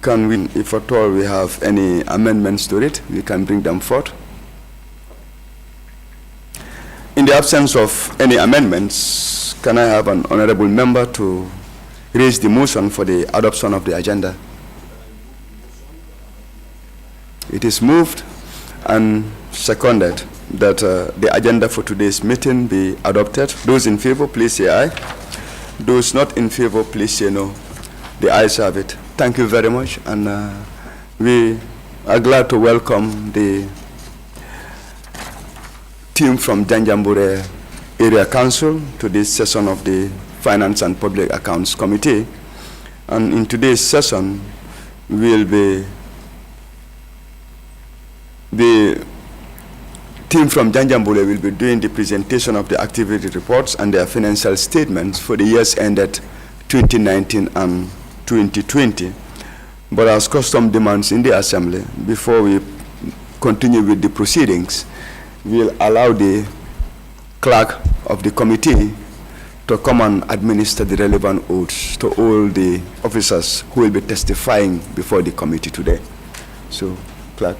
Can we, if at all we have any amendments to it, we can bring them forth. In the absence of any amendments, can I have an honorable member to raise the motion for the adoption of the agenda? It is moved and seconded that the agenda for today's meeting be adopted. Those in favor, please say aye. Those not in favor, please say no. The ayes have it. Thank you very much, and we are glad to welcome the team from Janjanbureh Area Council to this session of the Finance and Public Accounts Committee. And in today's session, the team from Janjanbureh will be doing the presentation of the activity reports and their financial statements for the years ended 2019 and 2020. But as custom demands in the Assembly, before we continue with the proceedings, we'll allow the clerk of the committee to come and administer the relevant oaths to all the officers who will be testifying before the committee today. So, clerk.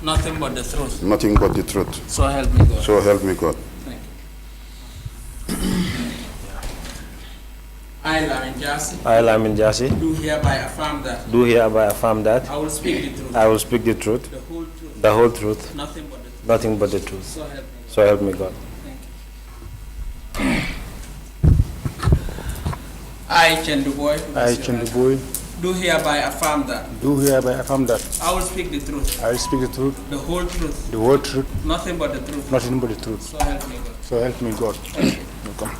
Nothing but the truth. Nothing but the truth. So help me God. So help me God. Thank you. I, Lamin Jassy, do hereby affirm that I will speak the truth. I will speak the truth. The whole truth. The whole truth. Nothing but the truth. Nothing but the truth. So help me God. So help me God. Thank you. I, Janjanbureh, do hereby affirm that I will speak the truth. I will speak the truth. The whole truth. The whole truth. Nothing but the truth. Nothing but the truth. So help me God. So help me God. Thank you. Welcome.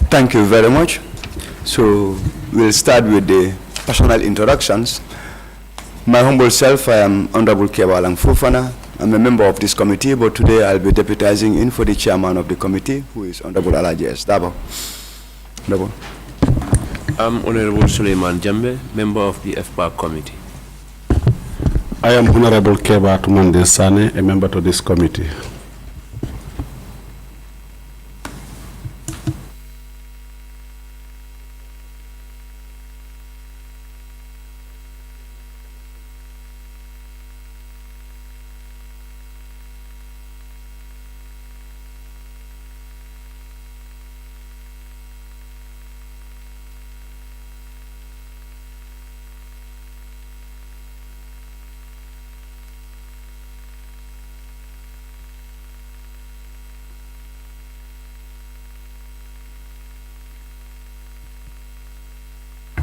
Thank you very much. So we'll start with the personal introductions. My humble self, I am Honorable Kebalang Fufana. I'm a member of this committee, but today I'll be deputizing in for the chairman of the committee, who is Honorable Alaji S. Dabo. Dabo. I'm Honorable Suleiman Jambe, member of the FPAC committee. I am Honorable Keba Tumande Sane, a member to this committee.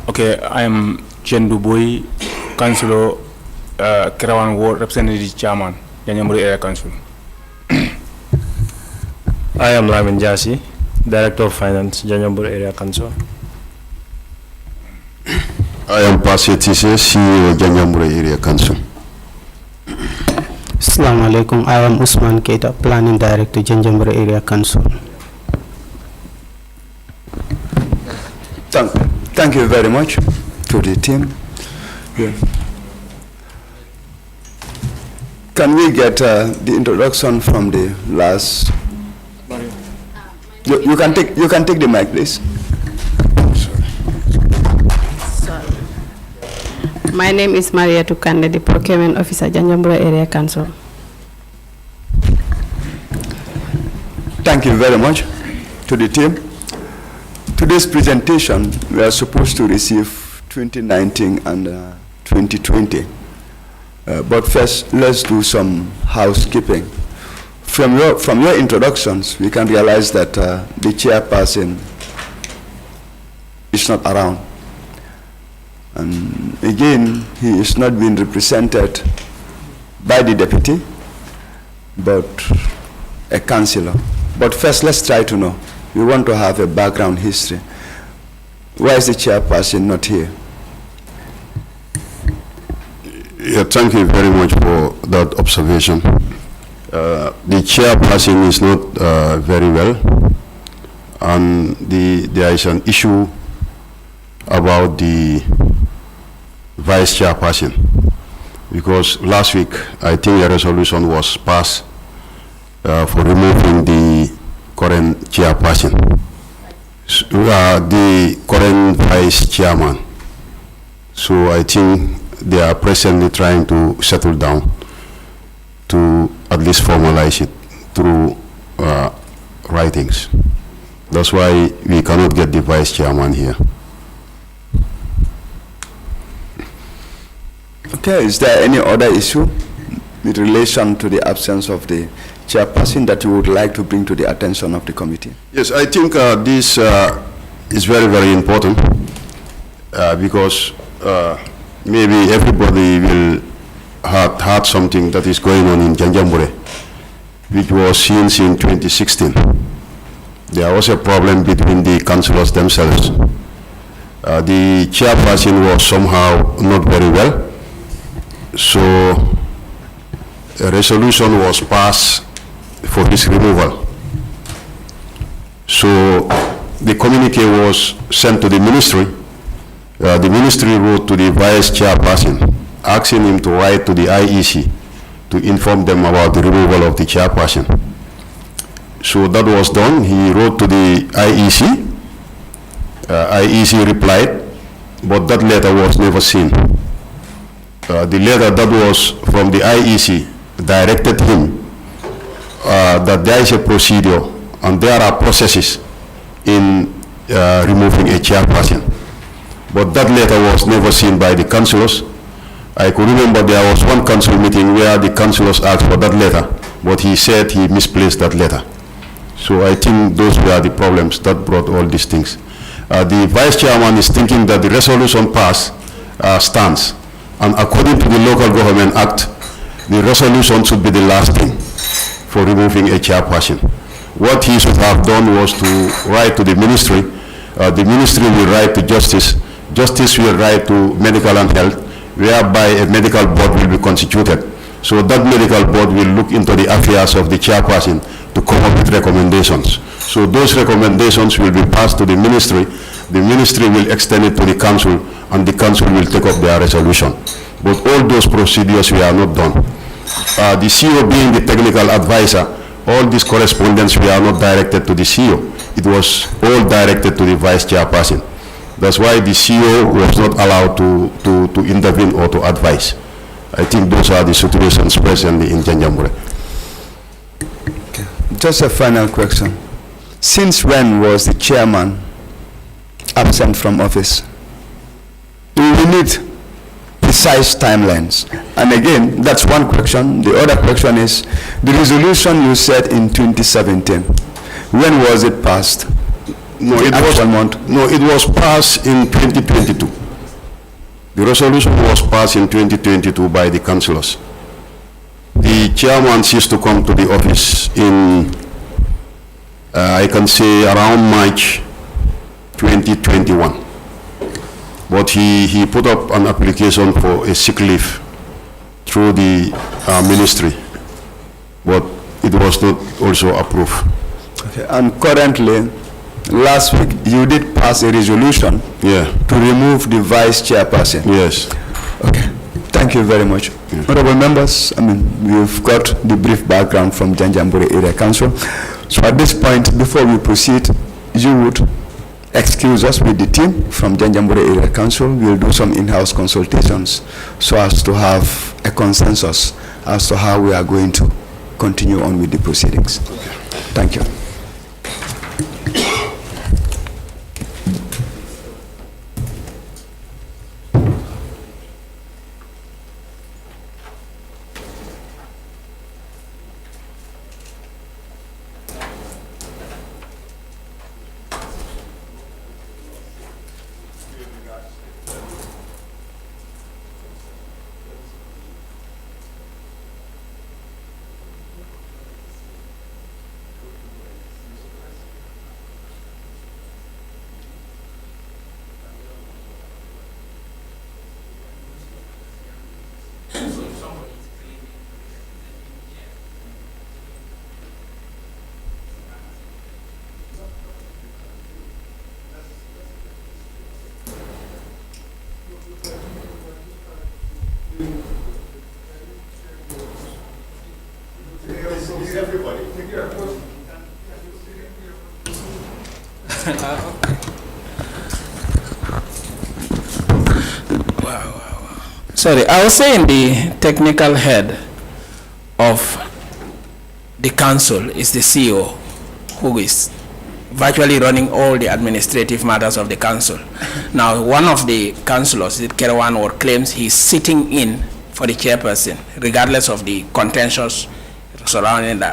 Okay, I am Janjanbureh, Councilor, Kerawan Ward, Representative Chairman, Janjanbureh Area Council. I am Lamin Jassy, Director of Finance, Janjanbureh Area Council. I am Pasir Tise, CEO Janjanbureh Area Council. Assalamu alaikum. I am Usman Keita, Planning Director, Janjanbureh Area Council. Thank you very much to the team. Yeah. Can we get the introduction from the last? You can take the mic, please. Sorry. My name is Maria Tukande, the Procurement Officer, Janjanbureh Area Council. Thank you very much. to the team. Today's presentation, we are supposed to receive 2019 and 2020. But first, let's do some housekeeping. From your introductions, we can realize that the chairperson is not around. And again, he is not being represented by the deputy, but a councillor. But first, let's try to know. We want to have a background history. Why is the chairperson not here? Yeah, thank you very much for that observation. The chairperson is not very well, and there is an issue about the vice chairperson, because last week I think a resolution was passed for removing the current chairperson, the current vice chairman. So I think they are presently trying to settle down to at least formalize it through writings. That's why we cannot get the vice chairman here. Okay, is there any other issue with relation to the absence of the chairperson that you would like to bring to the attention of the committee? Yes, I think this is very, very important because maybe everybody will have heard something that is going on in Janjanbureh, which was seen in 2016. There was a problem between the councillors themselves. The chairperson was somehow not very well, so a resolution was passed for his removal. So the communique was sent to the ministry. The ministry wrote to the vice chairperson, asking him to write to the IEC to inform them about the removal of the chairperson. So that was done. He wrote to the IEC. IEC replied, but that letter was never seen. The letter that was from the IEC directed him that there is a procedure and there are processes in removing a chairperson. But that letter was never seen by the councillors. I could remember there was one council meeting where the councillors asked for that letter, but he said he misplaced that letter. So I think those were the problems that brought all these things. The vice chairman is thinking that the resolution passed stands, and according to the Local Government Act, the resolution should be the last thing for removing a chairperson. What he should have done was to write to the ministry. The ministry will write to justice. Justice will write to medical and health, whereby a medical board will be constituted. So that medical board will look into the affairs of the chairperson to come up with recommendations. So those recommendations will be passed to the ministry. The ministry will extend it to the council, and the council will take up their resolution. But all those procedures were not done. The CEO being the technical advisor, all these correspondence were not directed to the CEO. It was all directed to the vice chairperson. That's why the CEO was not allowed to intervene or to advise. I think those are the situations presently in Janjanbureh. Okay. Just a final question. Since when was the chairman absent from office? We need precise timelines. And again, that's one question. The other question is, the resolution you said in 2017, when was it passed? No, it was passed in 2022. The resolution was passed in 2022 by the councillors. The chairman ceased to come to the office in, I can say, around March 2021. But he put up an application for a sick leave through the ministry, but it was not also approved. Okay. And currently, last week, you did pass a resolution to remove the vice chairperson. Yes. Okay. Thank you very much. Yeah. Honorable members, we've got the brief background from Janjanbureh Area Council. So at this point, before we proceed, you would excuse us with the team from Janjanbureh Area Council. We'll do some in-house consultations so as to have a consensus as to how we are going to continue on with the proceedings. Okay. Thank you. Sorry, I was saying the technical head of the council is the CEO, who is virtually running all the administrative matters of the council. Now, one of the councillors, Kerawan, or claims he's sitting in for the chairperson, regardless of the contentious surrounding that.